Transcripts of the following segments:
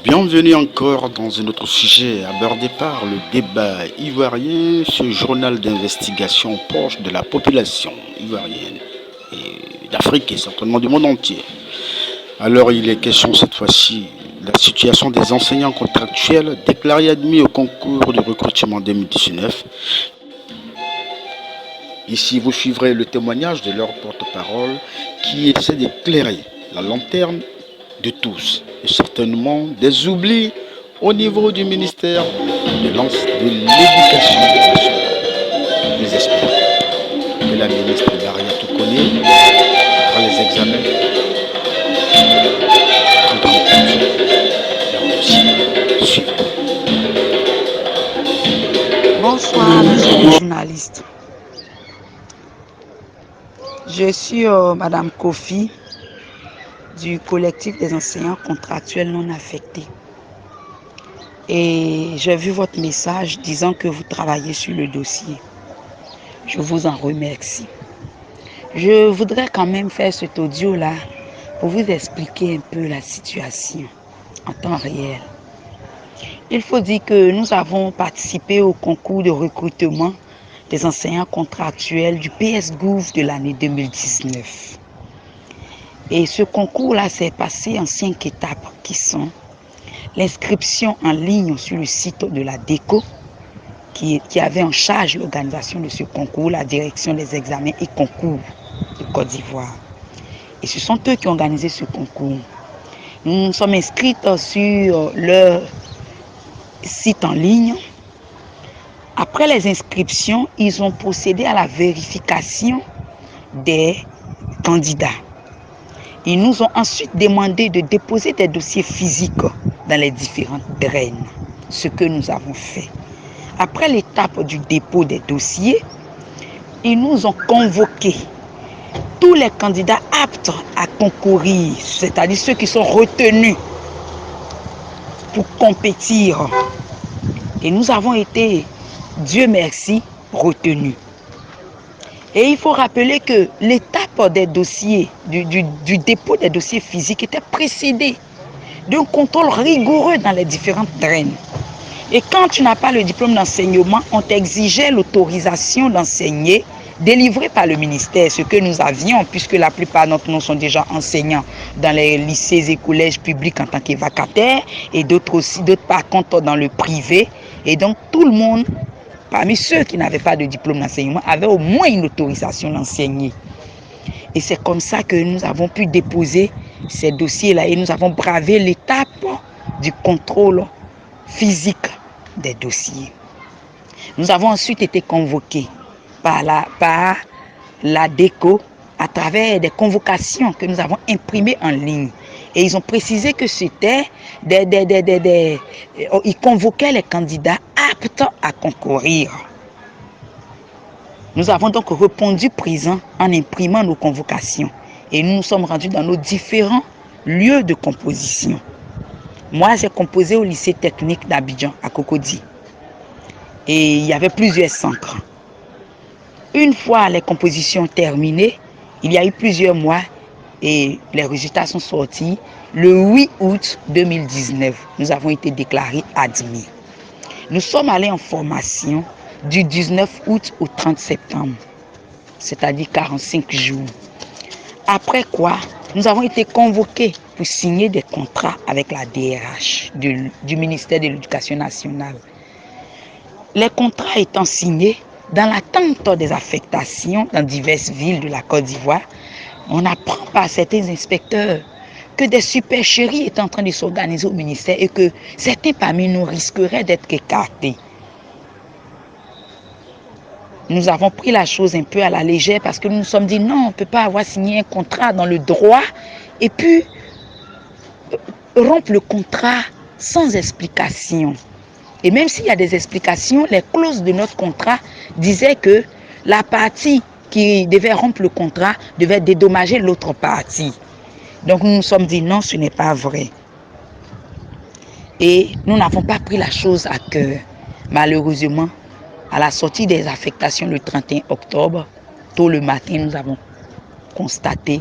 Bienvenue encore dans un autre sujet abordé par le débat ivoirien, ce journal d'investigation proche de la population ivoirienne et d'Afrique et certainement du monde entier. Alors il est question cette fois-ci de la situation des enseignants contractuels déclarés admis au concours de recrutement 2019. Ici vous suivrez le témoignage de leur porte-parole qui essaie d'éclairer la lanterne de tous et certainement des oublis au niveau du ministère de l'Éducation nationale. Nous espérons que la ministre Daria Toukone fera les examens prendra en compte leur dossier suivant. Bonsoir, monsieur le journaliste. Je suis Madame Kofi du collectif des enseignants contractuels non affectés. Et j'ai vu votre message disant que vous travaillez sur le dossier. Je vous en remercie. Je voudrais quand même faire cet audio-là pour vous expliquer un peu la situation en temps réel. Il faut dire que nous avons participé au concours de recrutement des enseignants contractuels du PS-Gouv de l'année 2019. Et ce concours-là s'est passé en 5 étapes qui sont l'inscription en ligne sur le site de la DECO qui avait en charge l'organisation de ce concours, la direction des examens et concours de Côte d'Ivoire. Et ce sont eux qui ont organisé ce concours. Nous nous sommes inscrits sur leur site en ligne. Après les inscriptions, ils ont procédé à la vérification des candidats. Ils nous ont ensuite demandé de déposer des dossiers physiques dans les différentes draines, ce que nous avons fait. Après l'étape du dépôt des dossiers, ils nous ont convoqués tous les candidats aptes à concourir, c'est-à-dire ceux qui sont retenus pour compétir. Et nous avons été, Dieu merci, retenus. Et il faut rappeler que l'étape des dossiers, du dépôt des dossiers physiques était précédée d'un contrôle rigoureux dans les différentes draines. Et quand tu n'as pas le diplôme d'enseignement, on t'exigeait l'autorisation d'enseigner délivrée par le ministère, ce que nous avions, puisque la plupart d'entre nous sont déjà enseignants dans les lycées et collèges publics en tant que vacataires, et d'autres par contre dans le privé. Et donc tout le monde, parmi ceux qui n'avaient pas de diplôme d'enseignement, avaient au moins une autorisation d'enseigner. Et c'est comme ça que nous avons pu déposer ces dossiers-là et nous avons bravé l'étape du contrôle physique des dossiers. Nous avons ensuite été convoqués par la DECO à travers des convocations que nous avons imprimées en ligne. Et ils ont précisé que c'était ils convoquaient les candidats aptes à concourir. Nous avons donc répondu présent en imprimant nos convocations. Et nous nous sommes rendus dans nos différents lieux de composition. Moi, j'ai composé au lycée technique d'Abidjan, à Cocody. Et il y avait plusieurs centres. Une fois les compositions terminées, il y a eu plusieurs mois et les résultats sont sortis. Le 8 août 2019, nous avons été déclarés admis. Nous sommes allés en formation du 19 août au 30 septembre, c'est-à-dire 45 jours. Après quoi, nous avons été convoqués pour signer des contrats avec la DRH du ministère de l'Éducation nationale. Les contrats étant signés, dans l'attente des affectations dans diverses villes de la Côte d'Ivoire, on apprend par certains inspecteurs que des supercheries étaient en train de s'organiser au ministère et que certains parmi nous risqueraient d'être écartés. Nous avons pris la chose un peu à la légère parce que nous nous sommes dit non, on ne peut pas avoir signé un contrat dans le droit et puis rompre le contrat sans explication. Et même s'il y a des explications, les clauses de notre contrat disaient que la partie qui devait rompre le contrat devait dédommager l'autre partie. Donc nous nous sommes dit non, ce n'est pas vrai. Et nous n'avons pas pris la chose à cœur. Malheureusement, à la sortie des affectations le 31 octobre, tôt le matin, nous avons constaté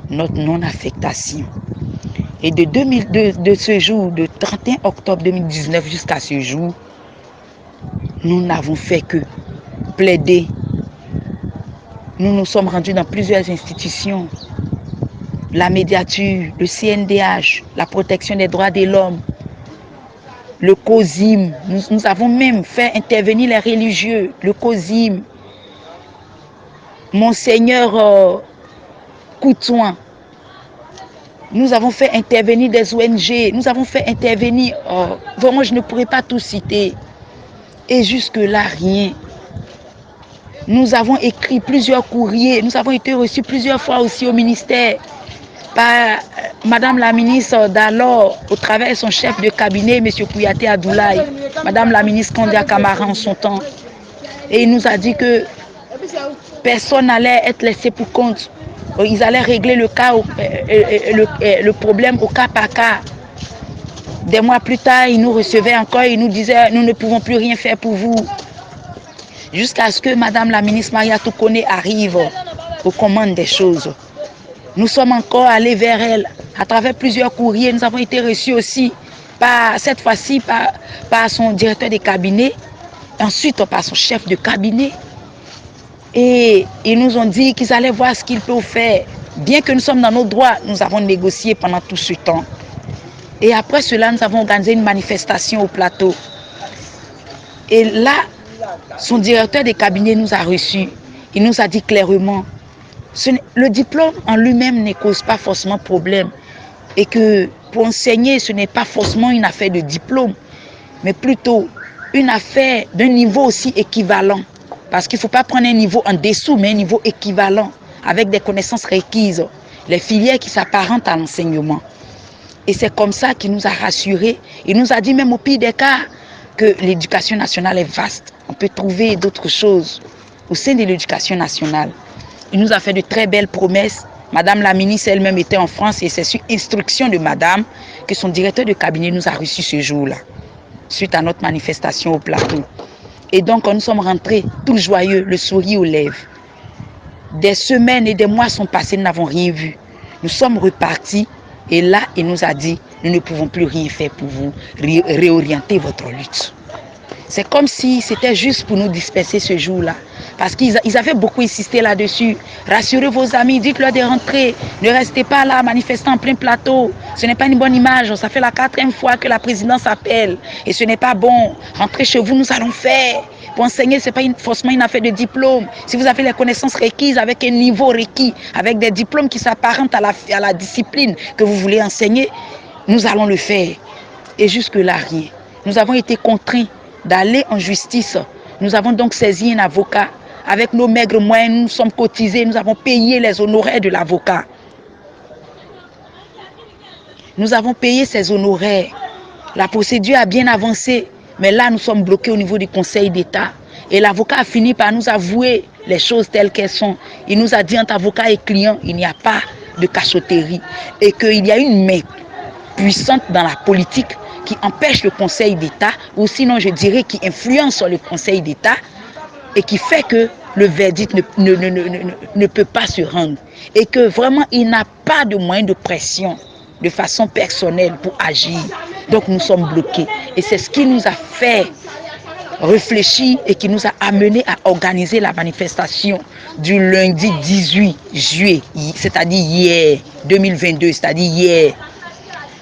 notre non-affectation. Et de ce jour, de 31 octobre 2019 jusqu'à ce jour, nous n'avons fait que plaider. Nous nous sommes rendus dans plusieurs institutions. La médiature, le CNDH, la protection des droits de l'homme, le COSIM. Nous avons même fait intervenir les religieux, le COSIM, Monseigneur Coutouin. Nous avons fait intervenir des ONG, nous avons fait intervenir, vraiment je ne pourrais pas tout citer. Et jusque-là, rien. Nous avons écrit plusieurs courriers, nous avons été reçus plusieurs fois aussi au ministère par Madame la ministre d'alors, au travers de son chef de cabinet, M. Kouyaté Adoulaye, Madame la ministre Kandia Camara en son temps. Et il nous a dit que personne n'allait être laissé pour compte. Ils allaient régler le cas, le problème au cas par cas. Des mois plus tard, ils nous recevaient encore, ils nous disaient, nous ne pouvons plus rien faire pour vous. Jusqu'à ce que Madame la ministre Maria Toukone arrive aux commandes des choses. Nous sommes encore allés vers elle à travers plusieurs courriers. Nous avons été reçus aussi, cette fois-ci, par son directeur de cabinet, ensuite par son chef de cabinet. Et ils nous ont dit qu'ils allaient voir ce qu'ils peuvent faire. Bien que nous sommes dans nos droits, nous avons négocié pendant tout ce temps. Et après cela, nous avons organisé une manifestation au plateau. Et là, son directeur de cabinet nous a reçus. Il nous a dit clairement, le diplôme en lui-même ne cause pas forcément problème. Et que pour enseigner, ce n'est pas forcément une affaire de diplôme, mais plutôt une affaire d'un niveau aussi équivalent. Parce qu'il ne faut pas prendre un niveau en dessous, mais un niveau équivalent, avec des connaissances requises, les filières qui s'apparentent à l'enseignement. Et c'est comme ça qu'il nous a rassurés. Il nous a dit même au pire des cas que l'éducation nationale est vaste. On peut trouver d'autres choses au sein de l'éducation nationale. Il nous a fait de très belles promesses. Madame la ministre elle-même était en France et c'est sur instruction de madame que son directeur de cabinet nous a reçus ce jour-là, suite à notre manifestation au plateau. Et donc, quand nous sommes rentrés, tout joyeux, le sourire aux lèvres. Des semaines et des mois sont passés, nous n'avons rien vu. Nous sommes repartis et là, il nous a dit, nous ne pouvons plus rien faire pour vous, réorienter votre lutte. C'est comme si c'était juste pour nous disperser ce jour-là. Parce qu'ils avaient beaucoup insisté là-dessus. Rassurez vos amis, dites-leur de rentrer. Ne restez pas là, manifestant en plein plateau. Ce n'est pas une bonne image. Ça fait la 4e fois que la présidence appelle. Et ce n'est pas bon. Rentrez chez vous, nous allons faire. Pour enseigner, ce n'est pas forcément une affaire de diplôme. Si vous avez les connaissances requises, avec un niveau requis, avec des diplômes qui s'apparentent à la discipline que vous voulez enseigner, nous allons le faire. Et jusque-là, rien. Nous avons été contraints d'aller en justice. Nous avons donc saisi un avocat. Avec nos maigres moyens, nous sommes cotisés, nous avons payé les honoraires de l'avocat. Nous avons payé ces honoraires. La procédure a bien avancé, mais là, nous sommes bloqués au niveau du Conseil d'État. Et l'avocat a fini par nous avouer les choses telles qu'elles sont. Il nous a dit entre avocat et client, il n'y a pas de cachotterie. Et qu'il y a une main puissante dans la politique qui empêche le Conseil d'État, ou sinon je dirais qui influence sur le Conseil d'État, et qui fait que le verdict ne peut pas se rendre. Et que vraiment, il n'a pas de moyen de pression de façon personnelle pour agir. Donc nous sommes bloqués. Et c'est ce qui nous a fait réfléchir et qui nous a amené à organiser la manifestation du lundi 18 juillet, c'est-à-dire hier, 2022, c'est-à-dire hier.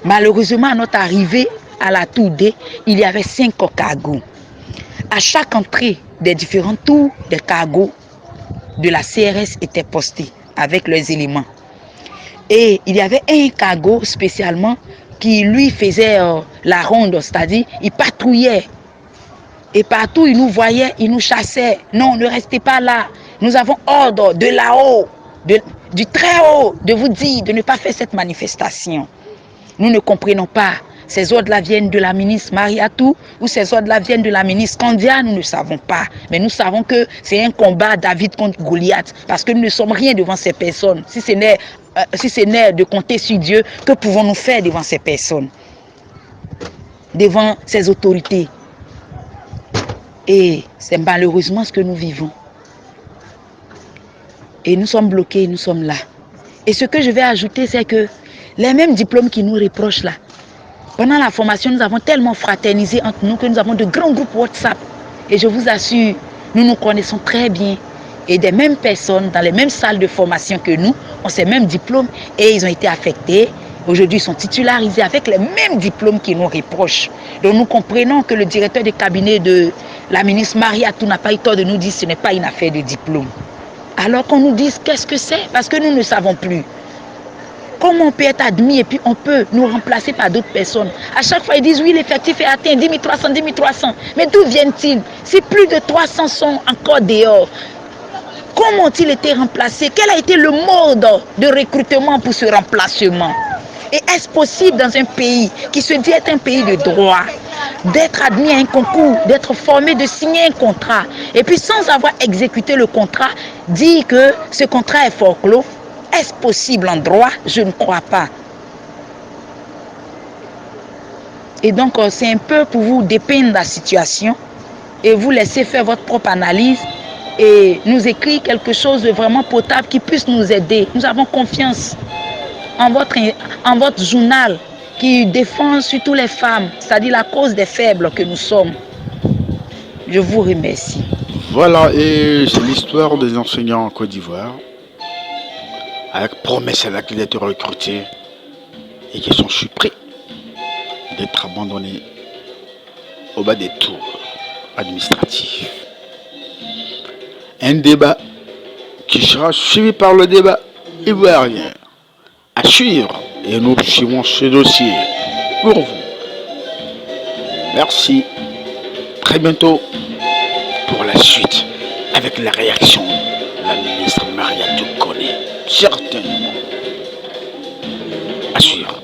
Malheureusement, à notre arrivée à la tour D, il y avait 5 cargos. À chaque entrée des différents tours, des cargos de la CRS étaient postés avec leurs éléments. Et il y avait un cargo spécialement qui lui faisait la ronde, c'est-à-dire il patrouillait. Et partout, il nous voyait, il nous chassait. Non, ne restez pas là. Nous avons ordre de là-haut, du très haut, de vous dire de ne pas faire cette manifestation. Nous ne comprenons pas. Ces ordres-là viennent de la ministre Mariatou ou ces ordres-là viennent de la ministre Kandia, nous ne savons pas. Mais nous savons que c'est un combat David contre Goliath parce que nous ne sommes rien devant ces personnes. Si ce n'est de compter sur Dieu, que pouvons-nous faire devant ces personnes? Devant ces autorités? Et c'est malheureusement ce que nous vivons. Et nous sommes bloqués, nous sommes là. Et ce que je vais ajouter, c'est que Les mêmes diplômes qui nous reprochent là. Pendant la formation, nous avons tellement fraternisé entre nous que nous avons de grands groupes WhatsApp. Et je vous assure, nous nous connaissons très bien. Et des mêmes personnes, dans les mêmes salles de formation que nous, ont ces mêmes diplômes et ils ont été affectés. Aujourd'hui, ils sont titularisés avec les mêmes diplômes qui nous reprochent. Donc nous comprenons que le directeur de cabinet de la ministre Mariatou n'a pas eu tort de nous dire que ce n'est pas une affaire de diplôme. Alors qu'on nous dise qu'est-ce que c'est, parce que nous ne savons plus. Comment on peut être admis et puis on peut nous remplacer par d'autres personnes. À chaque fois, ils disent oui, l'effectif est atteint, 10 300, 10 300. Mais d'où viennent-ils? Si plus de 300 sont encore dehors, comment ont-ils été remplacés? Quel a été le mode de recrutement pour ce remplacement? Et est-ce possible dans un pays qui se dit être un pays de droit, d'être admis à un concours, d'être formé, de signer un contrat, et puis sans avoir exécuté le contrat, dire que ce contrat est forclos? Est-ce possible en droit? Je ne crois pas. Et donc, c'est un peu pour vous dépeindre la situation et vous laisser faire votre propre analyse et nous écrire quelque chose de vraiment potable qui puisse nous aider. Nous avons confiance en votre journal qui défend surtout les femmes, c'est-à-dire la cause des faibles que nous sommes. Je vous remercie. Voilà, et c'est l'histoire des enseignants en Côte d'Ivoire, avec promesse à laquelle d'être recrutés et qui sont surpris d'être abandonnés au bas des tours administratifs. Un débat qui sera suivi par le débat ivoirien. À suivre, et nous suivons ce dossier pour vous. Merci. Très bientôt pour la suite avec la réaction de la ministre Mariatou connaît certainement. À suivre.